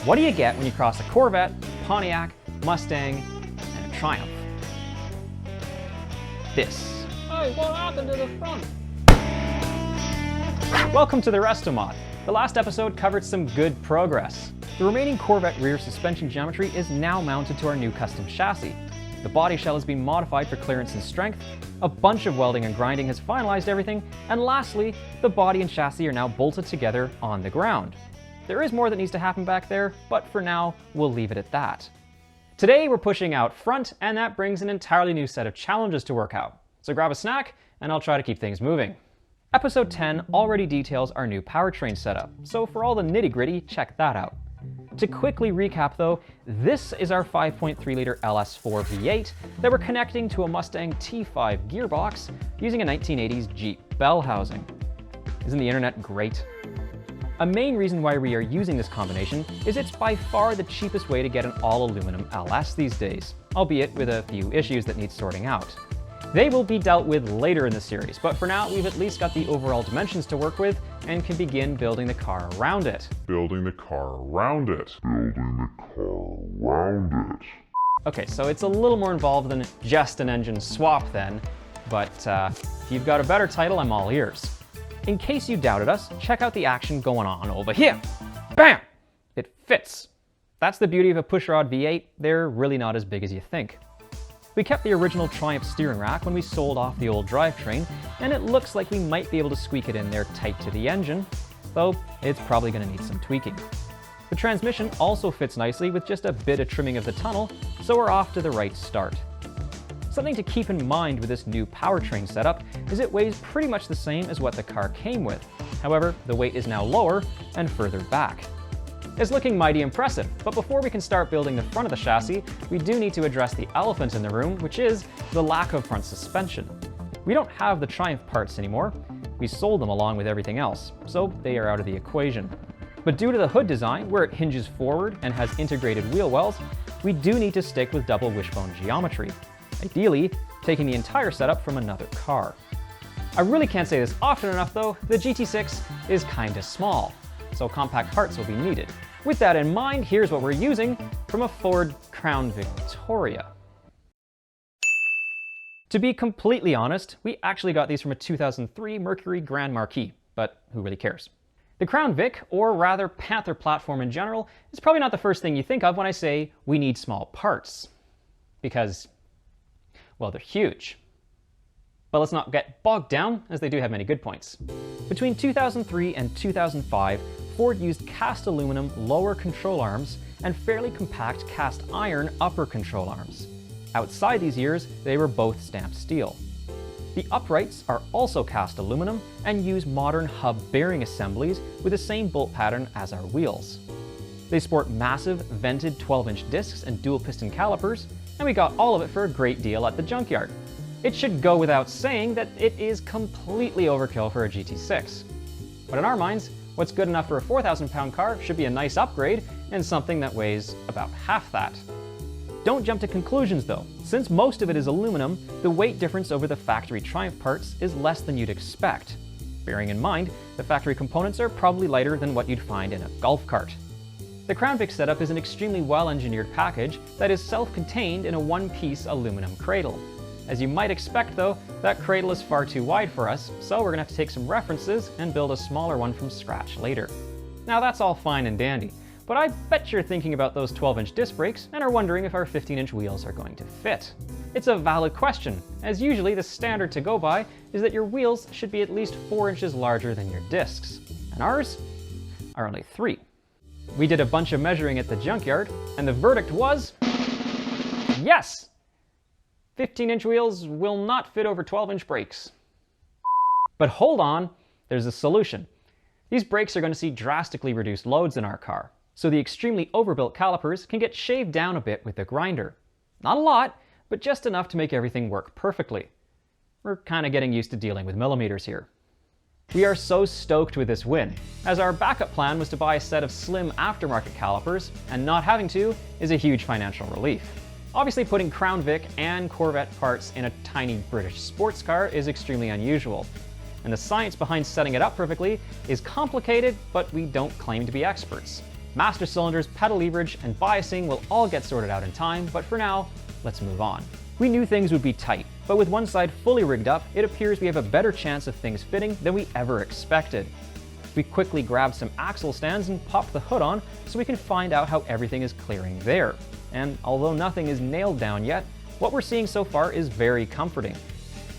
What do you get when you cross a Corvette, Pontiac, Mustang, and a Triumph? This. Hey, what happened to the front? Welcome to the Restomod. The last episode covered some good progress. The remaining Corvette rear suspension geometry is now mounted to our new custom chassis. The body shell has been modified for clearance and strength, a bunch of welding and grinding has finalized everything, and lastly, the body and chassis are now bolted together on the ground. There is more that needs to happen back there, but for now, we'll leave it at that. Today we're pushing out front, and that brings an entirely new set of challenges to work out. So grab a snack, and I'll try to keep things moving. Episode 10 already details our new powertrain setup, so for all the nitty-gritty, check that out. To quickly recap though, this is our 5.3-liter LS4 V8 that we're connecting to a Mustang T5 gearbox using a 1980s Jeep bell housing. Isn't the internet great? A main reason why we are using this combination is it's by far the cheapest way to get an all-aluminum LS these days, albeit with a few issues that need sorting out. They will be dealt with later in the series, but for now we've at least got the overall dimensions to work with and can begin building the car around it. Okay, so it's a little more involved than just an engine swap then, but if you've got a better title, I'm all ears. In case you doubted us, check out the action going on over here. Bam! It fits. That's the beauty of a pushrod V8, they're really not as big as you think. We kept the original Triumph steering rack when we sold off the old drivetrain, and it looks like we might be able to squeak it in there tight to the engine, though it's probably going to need some tweaking. The transmission also fits nicely with just a bit of trimming of the tunnel, so we're off to the right start. Something to keep in mind with this new powertrain setup is it weighs pretty much the same as what the car came with. However, the weight is now lower and further back. It's looking mighty impressive, but before we can start building the front of the chassis, we do need to address the elephant in the room, which is the lack of front suspension. We don't have the Triumph parts anymore. We sold them along with everything else, so they are out of the equation. But due to the hood design, where it hinges forward and has integrated wheel wells, we do need to stick with double wishbone geometry, ideally taking the entire setup from another car. I really can't say this often enough though, the GT6 is kinda small, so compact parts will be needed. With that in mind, here's what we're using from a Ford Crown Victoria. To be completely honest, we actually got these from a 2003 Mercury Grand Marquis, but who really cares? The Crown Vic, or rather Panther platform in general, is probably not the first thing you think of when I say we need small parts. Because, well, they're huge. But let's not get bogged down, as they do have many good points. Between 2003 and 2005, Ford used cast aluminum lower control arms and fairly compact cast iron upper control arms. Outside these years, they were both stamped steel. The uprights are also cast aluminum and use modern hub bearing assemblies with the same bolt pattern as our wheels. They sport massive vented 12-inch discs and dual piston calipers, and we got all of it for a great deal at the junkyard. It should go without saying that it is completely overkill for a GT6. But in our minds, what's good enough for a 4,000-pound car should be a nice upgrade and something that weighs about half that. Don't jump to conclusions though. Since most of it is aluminum, the weight difference over the factory Triumph parts is less than you'd expect. Bearing in mind, the factory components are probably lighter than what you'd find in a golf cart. The Crown Vic setup is an extremely well-engineered package that is self-contained in a one-piece aluminum cradle. As you might expect though, that cradle is far too wide for us, so we're gonna have to take some references and build a smaller one from scratch later. Now that's all fine and dandy, but I bet you're thinking about those 12-inch disc brakes and are wondering if our 15-inch wheels are going to fit. It's a valid question, as usually the standard to go by is that your wheels should be at least 4 inches larger than your discs, and ours are only 3. We did a bunch of measuring at the junkyard, and the verdict was, yes! 15-inch wheels will not fit over 12-inch brakes. But hold on, there's a solution. These brakes are going to see drastically reduced loads in our car, so the extremely overbuilt calipers can get shaved down a bit with the grinder. Not a lot, but just enough to make everything work perfectly. We're kind of getting used to dealing with millimeters here. We are so stoked with this win, as our backup plan was to buy a set of slim aftermarket calipers, and not having to is a huge financial relief. Obviously, putting Crown Vic and Corvette parts in a tiny British sports car is extremely unusual, and the science behind setting it up perfectly is complicated, but we don't claim to be experts. Master cylinders, pedal leverage, and biasing will all get sorted out in time, but for now, let's move on. We knew things would be tight, but with one side fully rigged up, it appears we have a better chance of things fitting than we ever expected. We quickly grabbed some axle stands and popped the hood on so we can find out how everything is clearing there. And although nothing is nailed down yet, what we're seeing so far is very comforting.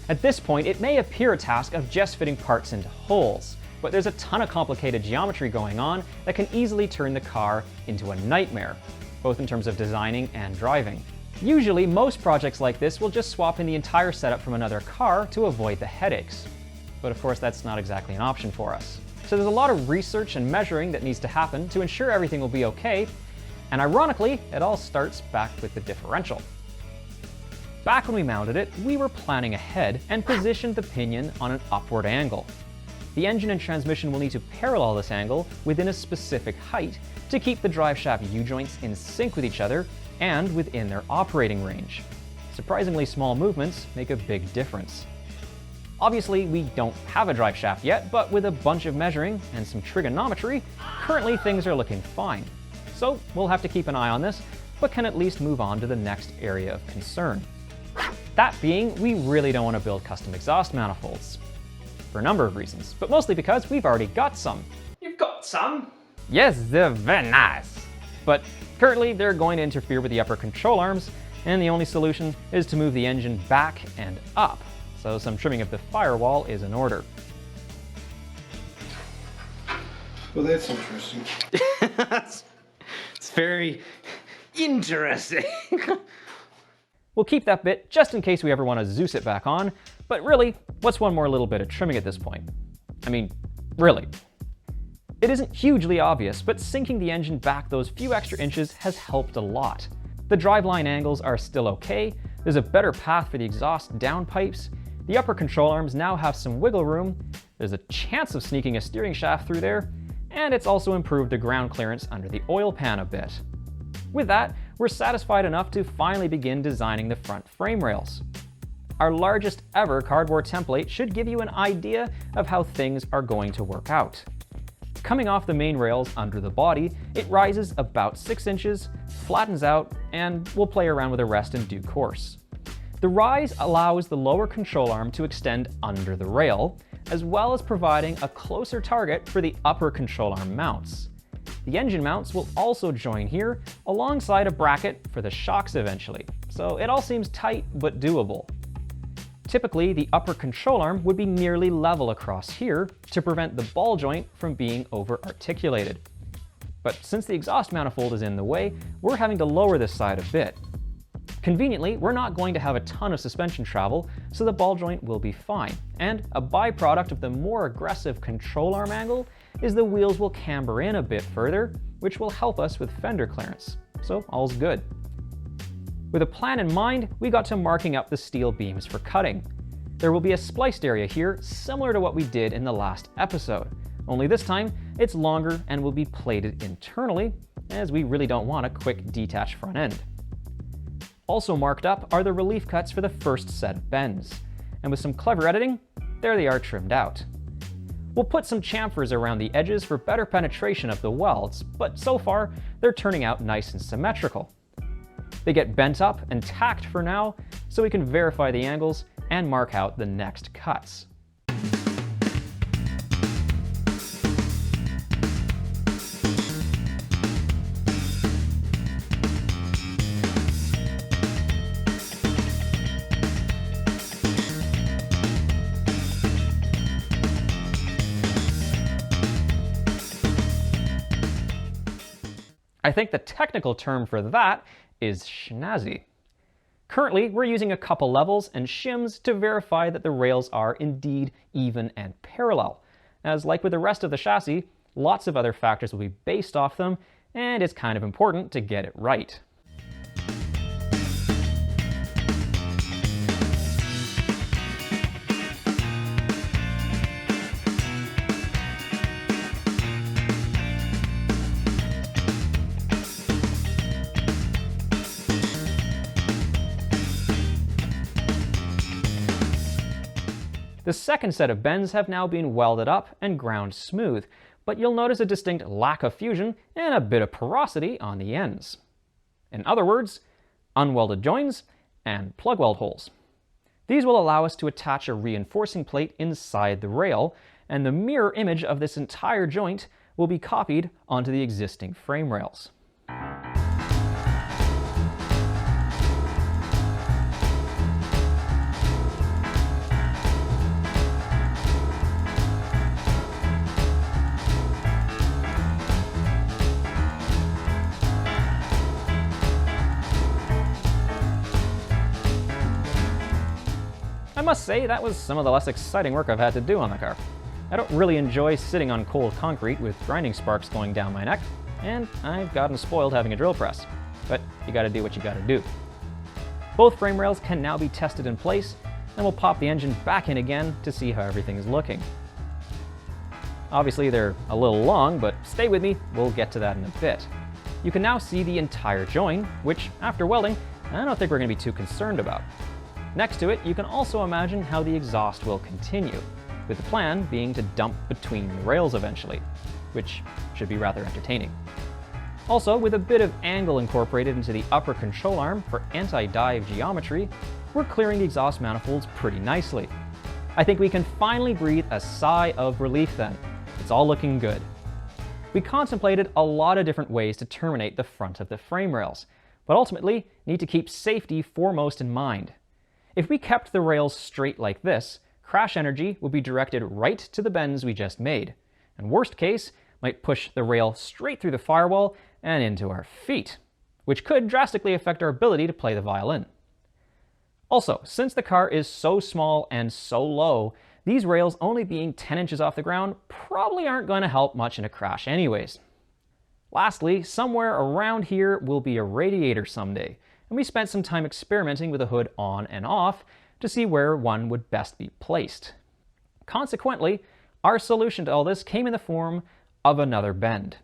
At this point, it may appear a task of just fitting parts into holes, but there's a ton of complicated geometry going on that can easily turn the car into a nightmare, both in terms of designing and driving. Usually, most projects like this will just swap in the entire setup from another car to avoid the headaches. But of course, that's not exactly an option for us. So there's a lot of research and measuring that needs to happen to ensure everything will be okay, and ironically, it all starts back with the differential. Back when we mounted it, we were planning ahead and positioned the pinion on an upward angle. The engine and transmission will need to parallel this angle within a specific height to keep the driveshaft U-joints in sync with each other and within their operating range. Surprisingly small movements make a big difference. Obviously, we don't have a driveshaft yet, but with a bunch of measuring and some trigonometry, currently things are looking fine. So we'll have to keep an eye on this, but can at least move on to the next area of concern. That being, we really don't want to build custom exhaust manifolds. For a number of reasons, but mostly because we've already got some. You've got some? Yes, they're very nice. But currently, they're going to interfere with the upper control arms, and the only solution is to move the engine back and up. So some trimming of the firewall is in order. Well, that's interesting. It's very interesting. We'll keep that bit just in case we ever want to Zeus it back on, but really, what's one more little bit of trimming at this point? I mean, really. It isn't hugely obvious, but sinking the engine back those few extra inches has helped a lot. The driveline angles are still okay, there's a better path for the exhaust downpipes, the upper control arms now have some wiggle room, there's a chance of sneaking a steering shaft through there, and it's also improved the ground clearance under the oil pan a bit. With that, we're satisfied enough to finally begin designing the front frame rails. Our largest ever cardboard template should give you an idea of how things are going to work out. Coming off the main rails under the body, it rises about 6 inches, flattens out, and we'll play around with the rest in due course. The rise allows the lower control arm to extend under the rail, as well as providing a closer target for the upper control arm mounts. The engine mounts will also join here, alongside a bracket for the shocks eventually, so it all seems tight but doable. Typically, the upper control arm would be nearly level across here to prevent the ball joint from being over-articulated. But since the exhaust manifold is in the way, we're having to lower this side a bit. Conveniently, we're not going to have a ton of suspension travel, so the ball joint will be fine. And a byproduct of the more aggressive control arm angle is the wheels will camber in a bit further, which will help us with fender clearance. So all's good. With a plan in mind, we got to marking up the steel beams for cutting. There will be a spliced area here, similar to what we did in the last episode, only this time it's longer and will be plated internally, as we really don't want a quick detached front end. Also marked up are the relief cuts for the first set of bends, and with some clever editing, there they are trimmed out. We'll put some chamfers around the edges for better penetration of the welds, but so far they're turning out nice and symmetrical. They get bent up and tacked for now, so we can verify the angles and mark out the next cuts. I think the technical term for that is snazzy. Currently, we're using a couple levels and shims to verify that the rails are indeed even and parallel, as like with the rest of the chassis, lots of other factors will be based off them, and it's kind of important to get it right. The second set of bends have now been welded up and ground smooth, but you'll notice a distinct lack of fusion and a bit of porosity on the ends. In other words, unwelded joins and plug weld holes. These will allow us to attach a reinforcing plate inside the rail, and the mirror image of this entire joint will be copied onto the existing frame rails. I must say that was some of the less exciting work I've had to do on the car. I don't really enjoy sitting on cold concrete with grinding sparks going down my neck, and I've gotten spoiled having a drill press. But you gotta do what you gotta do. Both frame rails can now be tested in place, and we'll pop the engine back in again to see how everything is looking. Obviously they're a little long, but stay with me, we'll get to that in a bit. You can now see the entire join, which after welding, I don't think we're gonna be too concerned about. Next to it, you can also imagine how the exhaust will continue, with the plan being to dump between the rails eventually, which should be rather entertaining. Also, with a bit of angle incorporated into the upper control arm for anti-dive geometry, we're clearing the exhaust manifolds pretty nicely. I think we can finally breathe a sigh of relief then. It's all looking good. We contemplated a lot of different ways to terminate the front of the frame rails, but ultimately need to keep safety foremost in mind. If we kept the rails straight like this, crash energy would be directed right to the bends we just made, and worst case, might push the rail straight through the firewall and into our feet, which could drastically affect our ability to play the violin. Also, since the car is so small and so low, these rails only being 10 inches off the ground probably aren't going to help much in a crash anyways. Lastly, somewhere around here will be a radiator someday, and we spent some time experimenting with the hood on and off to see where one would best be placed. Consequently, our solution to all this came in the form of another bend.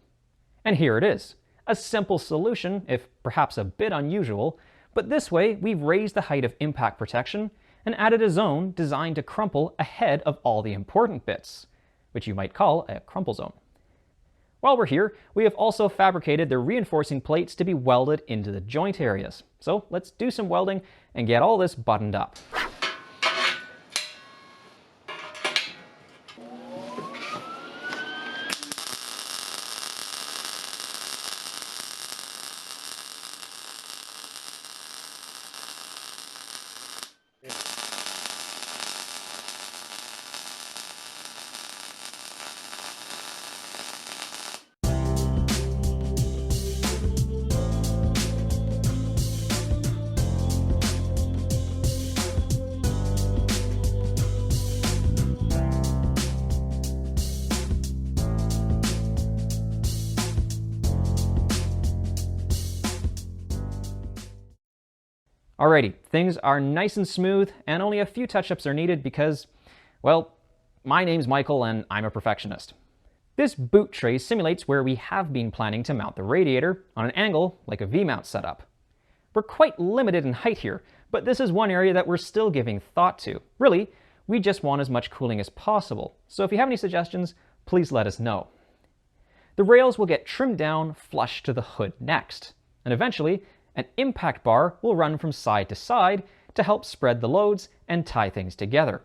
And here it is, a simple solution, if perhaps a bit unusual, but this way we've raised the height of impact protection and added a zone designed to crumple ahead of all the important bits, which you might call a crumple zone. While we're here, we have also fabricated the reinforcing plates to be welded into the joint areas. So let's do some welding and get all this buttoned up. Alrighty, things are nice and smooth, and only a few touch-ups are needed because, well, my name's Michael and I'm a perfectionist. This boot tray simulates where we have been planning to mount the radiator on an angle like a V-mount setup. We're quite limited in height here, but this is one area that we're still giving thought to. Really, we just want as much cooling as possible, so if you have any suggestions, please let us know. The rails will get trimmed down flush to the hood next, and eventually, an impact bar will run from side to side to help spread the loads and tie things together.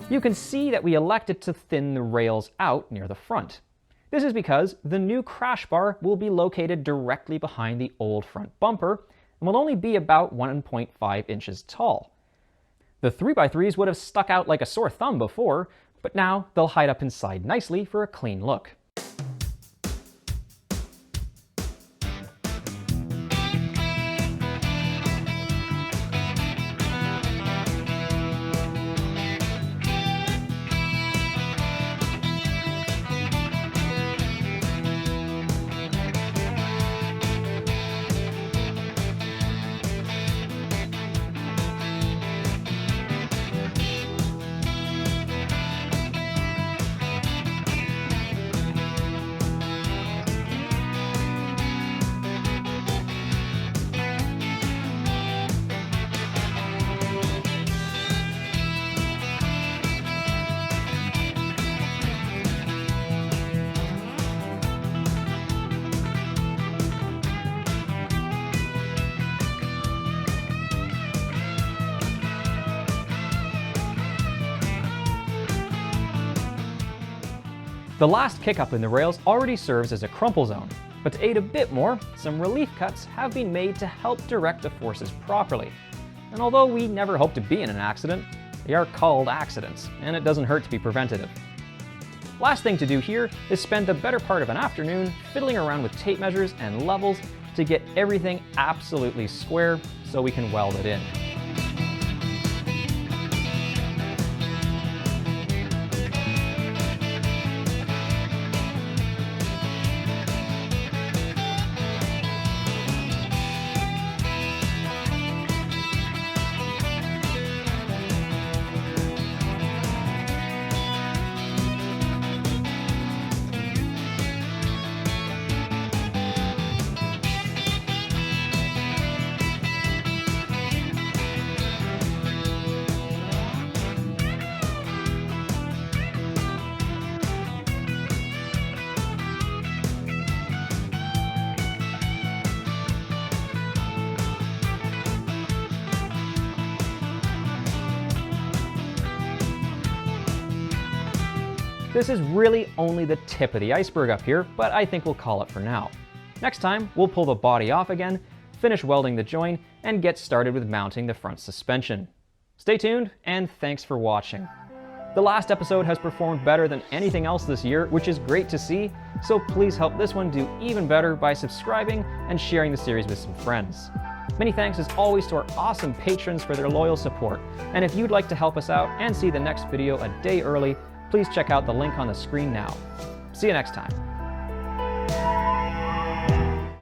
You can see that we elected to thin the rails out near the front. This is because the new crash bar will be located directly behind the old front bumper and will only be about 1.5 inches tall. The 3x3s would have stuck out like a sore thumb before, but now they'll hide up inside nicely for a clean look. The last kick-up in the rails already serves as a crumple zone, but to aid a bit more, some relief cuts have been made to help direct the forces properly. And although we never hope to be in an accident, they are called accidents, and it doesn't hurt to be preventative. Last thing to do here is spend the better part of an afternoon fiddling around with tape measures and levels to get everything absolutely square so we can weld it in. This is really only the tip of the iceberg up here, but I think we'll call it for now. Next time, we'll pull the body off again, finish welding the join, and get started with mounting the front suspension. Stay tuned, and thanks for watching. The last episode has performed better than anything else this year, which is great to see, so please help this one do even better by subscribing and sharing the series with some friends. Many thanks as always to our awesome patrons for their loyal support, and if you'd like to help us out and see the next video a day early, please check out the link on the screen now. See you next time.